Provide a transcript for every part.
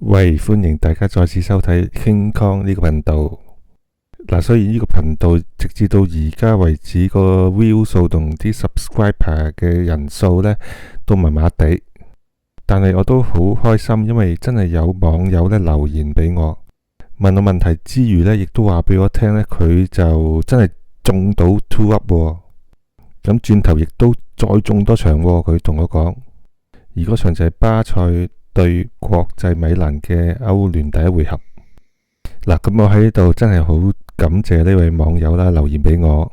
喂，歡迎大家再次收睇 King Kong 呢個頻道。雖然呢個頻道直至到而家為止個 view 數同啲 subscriber 嘅人數呢都麻麻地，但係我都好開心，因為真係有網友呢留言俾我，問我問題之餘呢，亦都話俾我聽呢，佢就真係中到 two up 喎。咁轉頭亦都再中多場喎。佢同我講，而嗰場就係巴塞對國際米蘭嘅歐聯第一回合。咁我喺度真係好感謝呢位網友啦，留言俾我。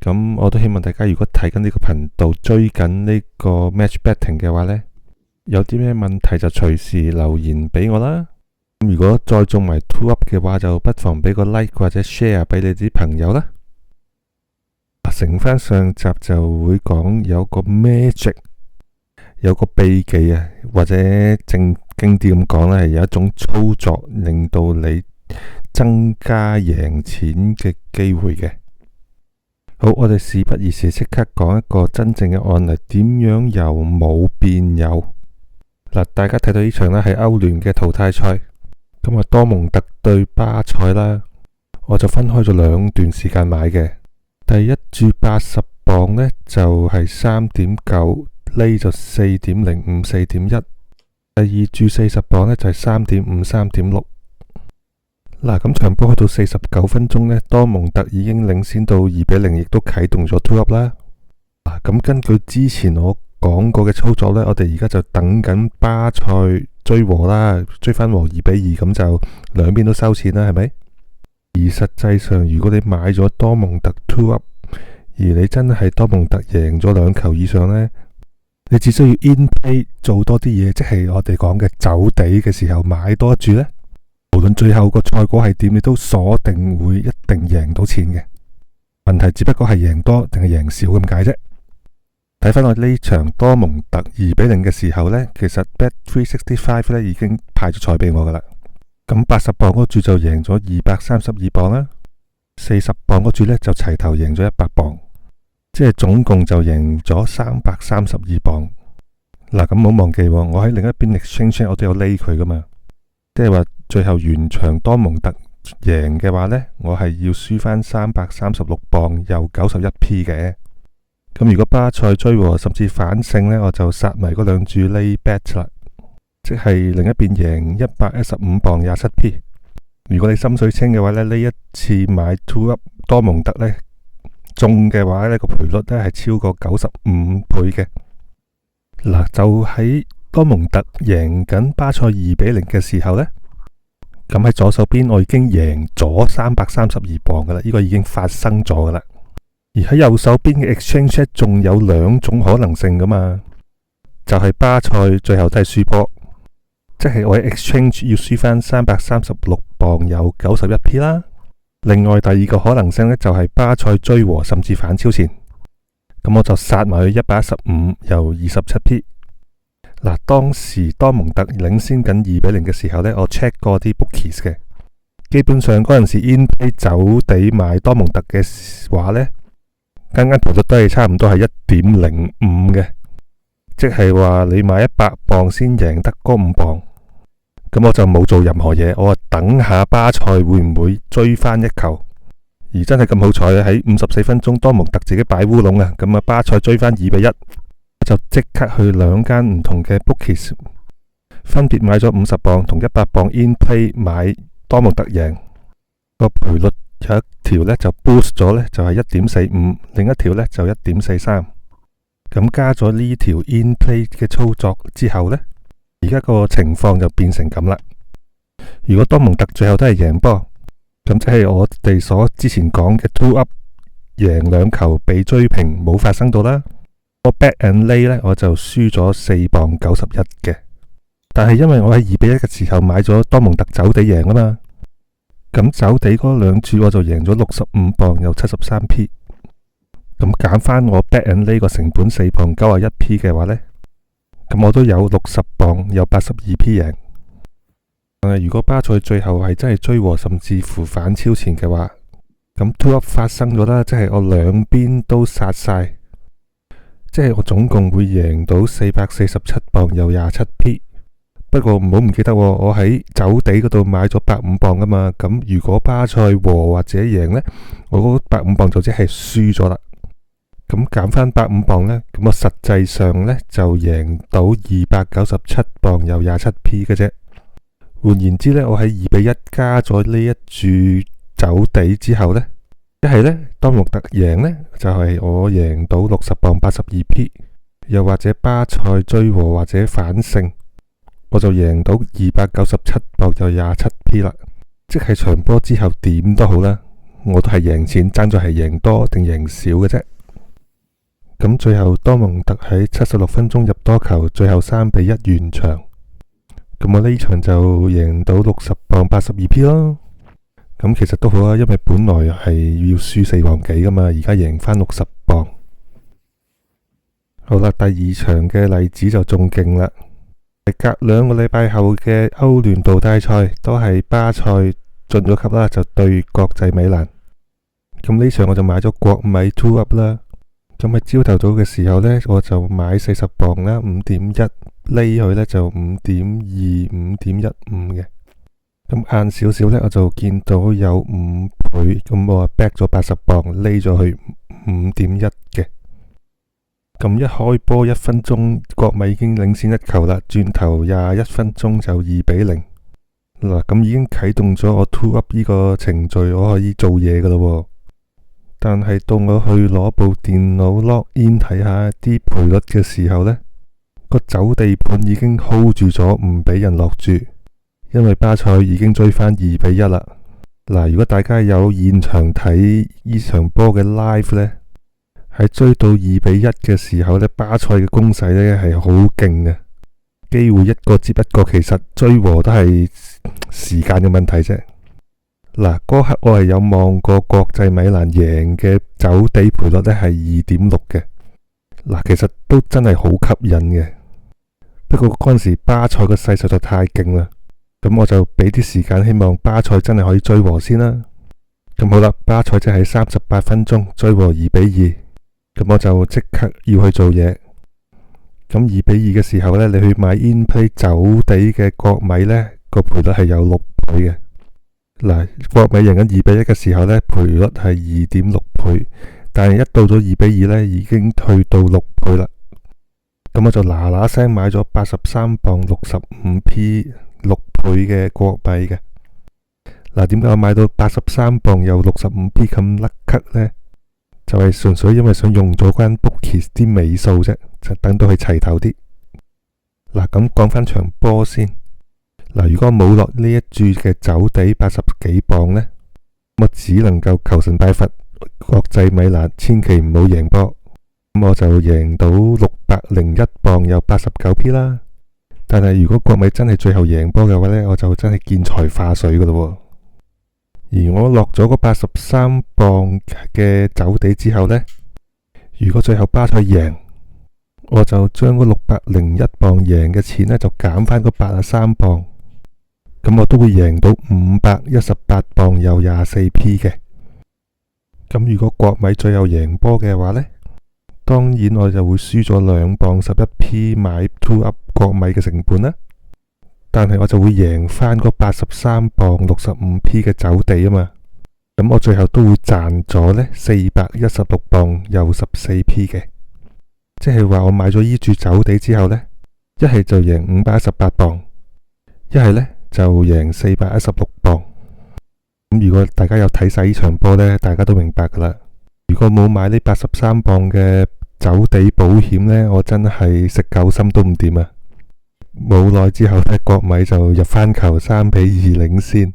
咁我都希望大家如果睇緊呢個頻道追緊呢個 match betting 嘅話呢，有啲咩問題就隨時留言俾我啦。如果再中埋 two up 嘅話，就不妨俾個 like 或者 share 俾你啲朋友啦。承翻上集就會講有個 magic， 有個秘技啊，或者正經啲咁講咧，係有一種操作令到你增加贏錢嘅機會嘅。好，我哋事不宜遲，即刻講一個真正嘅案例，點樣由冇變有。大家睇到呢場咧係歐聯嘅淘汰賽，咁啊多蒙特對巴塞啦，我就分開咗兩段時間買嘅。第一注80磅呢就係 3.9， 呢就 4.05、4.1。第二注40磅呢就係 3.5、3.6。咁場波去到49分鐘呢，多蒙特已經領先到2-0，亦都啟動咗 two up 啦。咁根據之前我講過嘅操作呢，我哋而家就等緊巴塞追和啦，追翻和2-2，咁就兩邊都收錢啦，係咪？而實際上，如果你買咗多蒙特 two up， 而你真係多蒙特贏咗2球以上呢，你只需要 in play 做多啲嘢，即係我哋講嘅走地嘅時候買多一注呢，無論最後個賽果係點，你都鎖定會一定贏到錢嘅。問題只不過係贏多定係贏少咁解啫。睇翻我呢場多蒙特2-0嘅時候呢，其實 Bet365 呢已經派咗彩俾我噶啦。咁80磅嗰注就贏咗232磅啦，40磅嗰注呢就齊頭贏咗100磅，即係總共就贏咗332磅。咁唔好忘記，我喺另一邊 exchange 我都有匿佢噶嘛，即係話最後完場多蒙特贏嘅話呢，我係要輸翻336磅又 91p 嘅。咁如果巴塞追和甚至反勝呢，我就殺埋嗰兩注匿 bet 啦。即係另一邊贏115磅 27p。 如果你心水清嘅話呢，呢一次買 two up 多蒙特呢，中嘅話呢個賠率呢係超過95倍嘅。就喺多蒙特贏緊巴塞2-0嘅時候呢，咁喺左手邊我已經贏咗332磅噶啦，呢個已經發生咗噶啦。而喺右手邊嘅 exchange 仲有兩種可能性噶嘛，就係巴塞最後都係輸波，即係我喺 exchange 要輸翻336磅有 91p 啦。另外第二個可能性呢，就係巴塞追和甚至反超前，咁我就殺埋去115又 27p。當時多蒙特領先緊2-0嘅時候呢，我 check 過啲 bookies 嘅，基本上嗰陣時 in play 走地買多蒙特嘅話呢，間賠率都係差唔多係 1.05 嘅，即係話你買100磅先贏得嗰5磅。咁我就冇做任何嘢，我等下巴塞會唔會追翻一球。而真係咁好彩喺54分鐘多蒙特自己擺烏龍啊，咁巴塞追翻2-1，就即刻去兩間唔同嘅 bookies， 分別買咗50磅同100磅 in play 買多蒙特贏。個賠率有一條呢就 boost 咗呢，就係 1.45， 另一條呢就 1.43。 咁加咗呢條 in play 嘅操作之後呢，而家個情況就變成咁啦。如果多蒙特最後都係贏波，咁即係我哋所之前講嘅 two up 贏2球被追平冇發生到啦。我 bet and lay 呢，我就輸咗4磅91嘅。但係因為我喺2-1嘅時候買咗多蒙特走地贏啊嘛，咁走地嗰兩注我就贏咗65磅又 73p。 咁減翻我 bet and lay 個成本4磅 91p 嘅話呢，咁我都有60磅有 82p 贏。但係如果巴塞最後係真係追和甚至乎反超前嘅話，咁 two up 發生咗啦，即係我兩邊都殺晒，即係我總共會贏到447磅有 27p。不過唔好唔記得，我喺走地嗰度買咗85磅噶嘛。咁如果巴塞和或者贏呢，我嗰85磅就即係輸咗啦。咁減翻85磅呢，咁我實際上呢就贏到297磅又 27p 嘅啫。換言之呢，我喺2-1加咗呢一注走地之後呢，一係呢多蒙特贏呢，就係我贏到60磅 82p， 又或者巴塞追和或者反勝，我就贏到297磅又 27p 啦。即係場波之後點都好啦，我都係贏錢，爭在係贏多定贏少嘅啫。咁最後多蒙特喺76分鐘入多球，最後3-1完場。咁我呢場就贏到60磅 82p 咯。咁其實都好啊，因為本來係要輸4磅幾噶嘛，而家贏翻60磅。好啦，第二場嘅例子就仲勁啦。隔2個禮拜後嘅歐聯淘汰賽都係巴塞進咗級啦，就對國際米蘭。咁呢場我就買咗國米 2 up 啦。咁喺朝頭早嘅時候呢，我就買40磅啦，5.1厘佢呢就5.2、5.15嘅。咁晏少少呢，我就見到有5倍，咁我 back 咗80磅，匿咗去5.1嘅。咁一開波1分鐘，國米已經領先1球啦。轉頭21分鐘就2-0。嗱，咁已經啟動咗我 2 up 呢個程序，我可以做嘢噶咯。但係到我去攞部電腦 log in 睇下啲賠率嘅時候呢，個走地盤已經 hold 住咗，唔俾人落注，因為巴塞已經追翻2-1啦。嗱，如果大家有現場睇呢場波嘅 live 呢，喺追到2-1嘅時候呢，巴塞嘅攻勢呢係好勁嘅，機會一個接一個，其實追和都係時間嘅問題啫。嗱，嗰刻我係有望過國際米蘭贏嘅走地賠率呢係2.6嘅。嗱，其實都真係好吸引嘅。不過嗰陣時巴塞個勢實在太勁啦，咁我就俾啲時間，希望巴塞真係可以追和先啦。咁好啦，巴塞就喺38分鐘追和2-2，咁我就即刻要去做嘢。咁2-2嘅時候呢，你去買 in play 走地嘅國米呢，個賠率係有6倍嘅。嗱，國米贏緊2-1嘅時候呢，賠率係2.6倍，但係一到咗2-2呢，已經去到6倍啦。咁我就嗱嗱聲買咗83磅 65p 6倍嘅國米嘅。嗱，點解我買到83磅又 65p 咁甩咳呢？就係純粹因為想用咗關 bookies 啲尾數啫，就等到佢齊頭啲。嗱，咁講翻場波先。嗱，如果我冇落呢一注嘅走地80幾磅呢，我只能夠求神拜佛，國際米蘭千祈唔好贏波。咁我就贏到601磅又 89p 啦。但係如果國米真係最後贏波嘅話呢，我就真係見財化水噶咯。而我落咗嗰83磅嘅走地之後呢，如果最後巴塞贏，我就將嗰601磅贏嘅錢呢就減翻嗰83磅。咁我都會贏到518磅又 24p 嘅。咁如果國米最後贏波嘅話呢，當然我就會輸咗2磅 11p 買 2 up 國米嘅成本啦。但係我就會贏翻嗰83磅 65p 嘅走地啊嘛。咁我最後都會賺咗呢416磅又 14p 嘅。即係話我買咗依注走地之後呢，一係就贏518磅，一係呢就贏416磅。咁如果大家有睇晒呢場波呢，大家都明白噶啦。如果冇買呢83磅嘅走地保險呢，我真係食夠心都唔掂啊！冇耐之後呢，國米就入翻球3-2領先。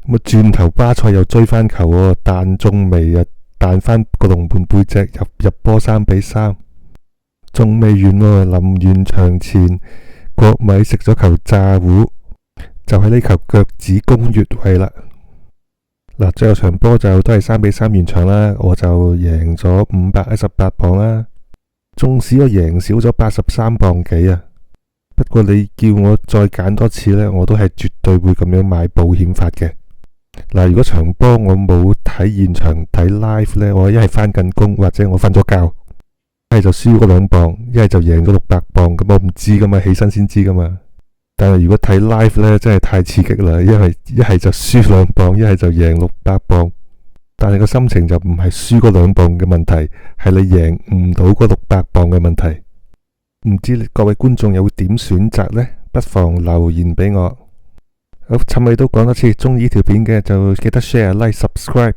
咁啊，轉頭巴塞又追翻球喎，彈中未啊，彈翻個龍門背脊入波3-3。仲未完喎，臨完場前國米食咗球炸糊。就喺呢球腳趾攻越位啦。嗱，最後場波就都係3-3完場啦，我就贏咗518磅啦。縱使我贏少咗83磅幾啊，不過你叫我再揀多次呢，我都係絕對會咁樣買保險法嘅。嗱，如果場波我冇睇現場睇 live 呢，我一係翻緊工或者我瞓咗覺，一係就輸嗰2磅，一係就贏咗600磅，咁我唔知噶嘛，起身先知噶嘛。但係如果睇 live 呢，真係太刺激啦，因為一係就輸2磅，一係就贏600磅。但係個心情就唔係輸嗰2磅嘅問題，係你贏唔到嗰600磅嘅問題。唔知各位觀眾又會點選擇呢？不妨留言俾我。好，尋日都講多次，中意呢條片嘅就記得 share、like、subscribe。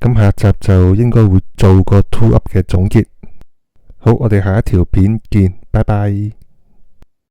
咁下集就應該會做個 2up 嘅總結。好，我哋下一條片見，拜拜。